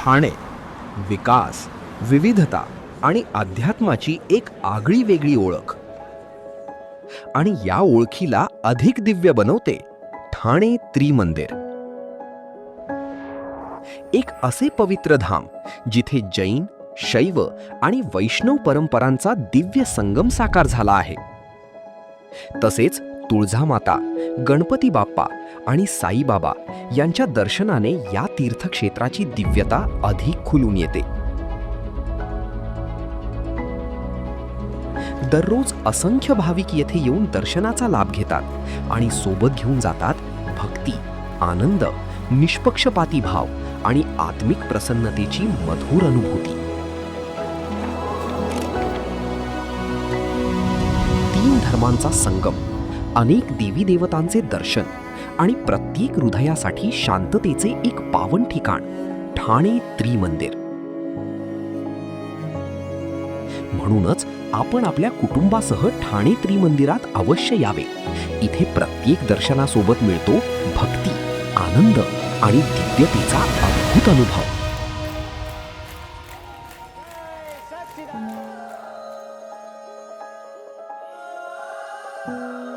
ठाणे विकास, विविधता आणि अध्यात्माची एक आगळी वेगळी ओळख. आणि या ओळखीला अधिक दिव्य बनवते ठाणे त्रिमंदिर. एक असे पवित्र धाम जिथे जैन, शैव आणि वैष्णव परंपरांचा दिव्य संगम साकार झाला आहे. तसेच तुळजामाता, गणपती बाप्पा आणि साईबाबा यांच्या दर्शनाने या तीर्थक्षेत्राची दिव्यता अधिक खुलून येते. दररोज असंख्य भाविक येथे येऊन दर्शनाचा लाभ घेतात आणि सोबत घेऊन जातात भक्ती, आनंद, निष्पक्षपाती भाव आणि आत्मिक प्रसन्नतेची मधुर अनुभूती. तीन धर्मांचा संगम, अनेक देवी देवतांचे दर्शन आणि प्रत्येक हृदयासाठी शांततेचे एक पावन ठिकाण ठाणे त्रिमंदिर. म्हणूनच आपण आपल्या कुटुंबासह ठाणे त्रिमंदिरात अवश्य यावे. इथे प्रत्येक दर्शनासोबत मिळतो भक्ती, आनंद आणि दिव्यतेचा अद्भुत अनुभव. Thank you.